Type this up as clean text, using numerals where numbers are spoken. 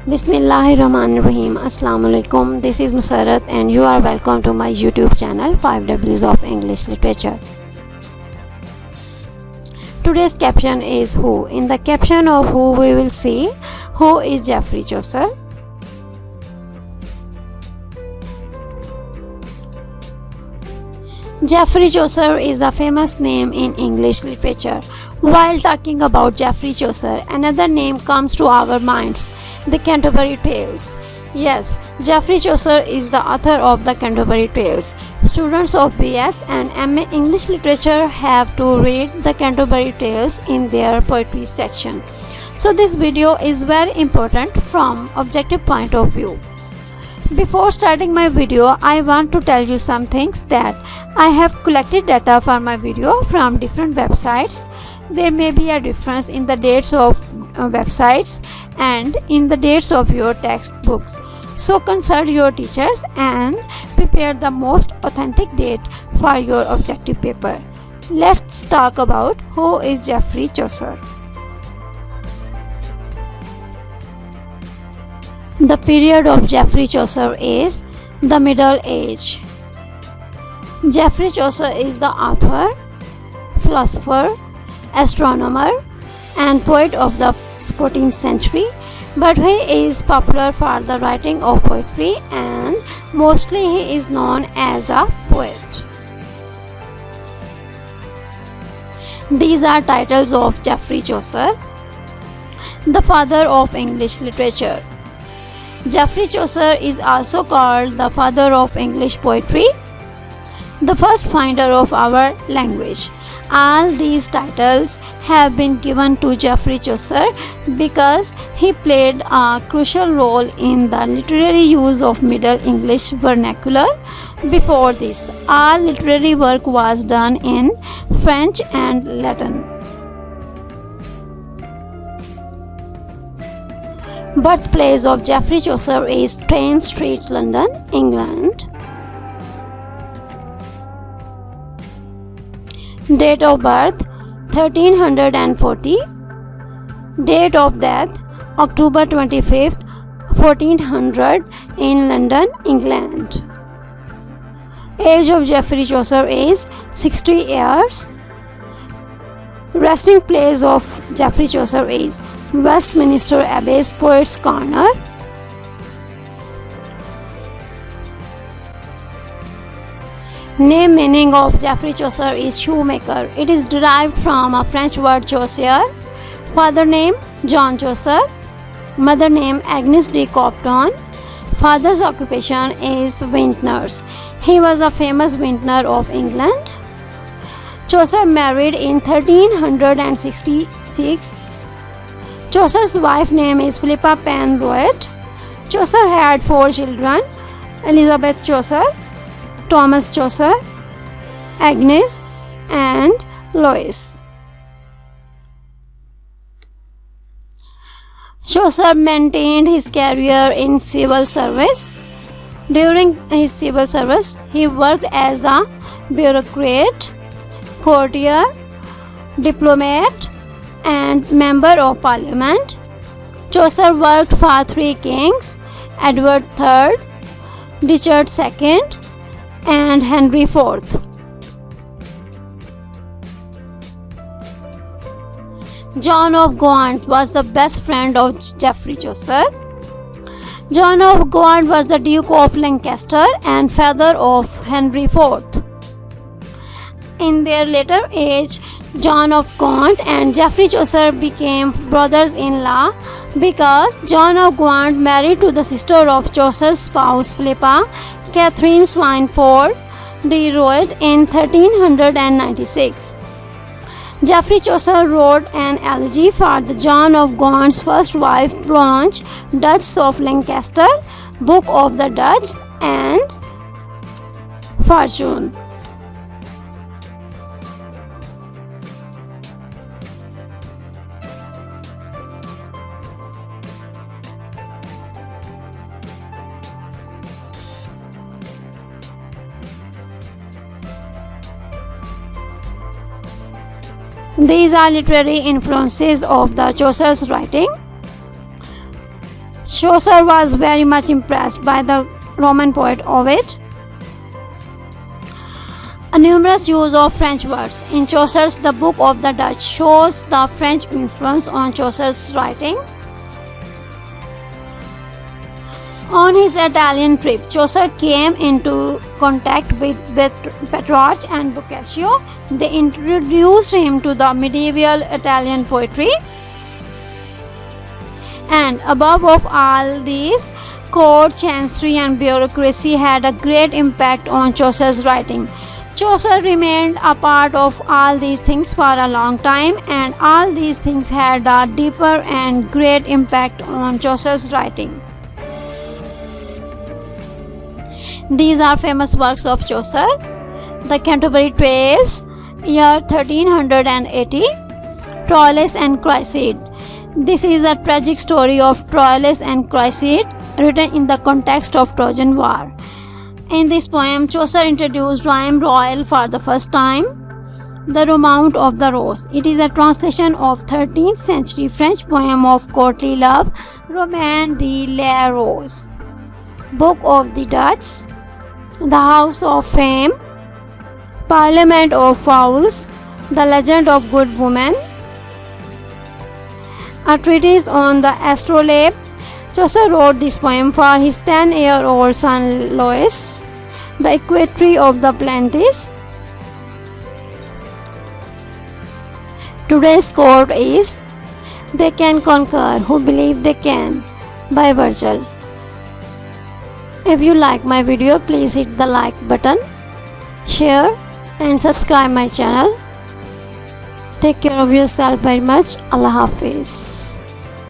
Bismillahirrahmanirrahim. Assalamu alaikum. This is Musarat and you are welcome to my YouTube channel 5Ws of English Literature. Today's caption is Who. In the caption of Who we will see who is Geoffrey Chaucer. Geoffrey Chaucer is a famous name in English literature. While talking about Geoffrey Chaucer, another name comes to our minds, the Canterbury Tales. Yes, Geoffrey Chaucer is the author of the Canterbury Tales. Students of BS and MA English literature have to read the Canterbury Tales in their poetry section. So this video is very important from objective point of view. Before starting my video, I want to tell you some things that I have collected data for my video from different websites. There may be a difference in the dates of websites and in the dates of your textbooks. So consult your teachers and prepare the most authentic date for your objective paper. Let's talk about who is Geoffrey Chaucer. The period of Geoffrey Chaucer is the Middle Age. Geoffrey Chaucer is the author, philosopher, astronomer, and poet of the 14th century, but he is popular for the writing of poetry and mostly he is known as a poet. These are titles of Geoffrey Chaucer. The father of English literature. Geoffrey Chaucer is also called the father of English poetry, the first finder of our language. All these titles have been given to Geoffrey Chaucer because he played a crucial role in the literary use of Middle English vernacular. Before this, all literary work was done in French and Latin. Birthplace of Geoffrey Chaucer is Thames Street, London, England. Date of birth 1340. Date of death October 25th, 1400 in London, England. Age of Geoffrey Chaucer is 60 years. Resting place of Geoffrey Chaucer is Westminster Abbey's Poets' Corner. Name meaning of Geoffrey Chaucer is shoemaker. It is derived from a French word chausseur. Father name John Chaucer. Mother name Agnes de Copton. Father's occupation is vintners. He was a famous vintner of England. Chaucer married in 1366. Chaucer's wife name is Philippa Penn Roet. Chaucer had 4 children: Elizabeth Chaucer, Thomas Chaucer, Agnes, and Lois. Chaucer maintained his career in civil service. During his civil service, he worked as a bureaucrat, courtier, diplomat, and member of parliament. Chaucer worked for 3 kings: Edward III, Richard II, and Henry IV. John of Gaunt was the best friend of Geoffrey Chaucer. John of Gaunt was the Duke of Lancaster and father of Henry IV. In their later age, John of Gaunt and Geoffrey Chaucer became brothers-in-law because John of Gaunt married to the sister of Chaucer's spouse Philippa, Catherine Swynford de Roet in 1396. Geoffrey Chaucer wrote an elegy for the John of Gaunt's first wife Blanche, Duchess of Lancaster, Book of the Duchess, and Fortune. These are literary influences of the Chaucer's writing. Chaucer was very much impressed by the Roman poet Ovid. A numerous use of French words in Chaucer's The Book of the Dutch shows the French influence on Chaucer's writing. On his Italian trip, Chaucer came into contact with Petrarch and Boccaccio. They introduced him to the medieval Italian poetry. And above all these, court, chancery and bureaucracy had a great impact on Chaucer's writing. Chaucer remained a part of all these things for a long time, and all these things had a deeper and great impact on Chaucer's writing. These are famous works of Chaucer. The Canterbury Tales, year 1380, Troilus and Cressida. This is a tragic story of Troilus and Cressida written in the context of Trojan War. In this poem, Chaucer introduced rhyme royal for the first time, the Romaunt of the Rose. It is a translation of 13th century French poem of courtly love, Roman de la Rose. Book of the Dutch, The House of Fame, Parliament of Fowls, The Legend of Good Woman, a treatise on the astrolabe. Chaucer wrote this poem for his 10-year-old son Louis. The Equerry of the Plantains. Today's quote is, "They can conquer who believe they can," by Virgil. If you like my video, please hit the like button, share and subscribe my channel. Take care of yourself very much. Allah Hafiz.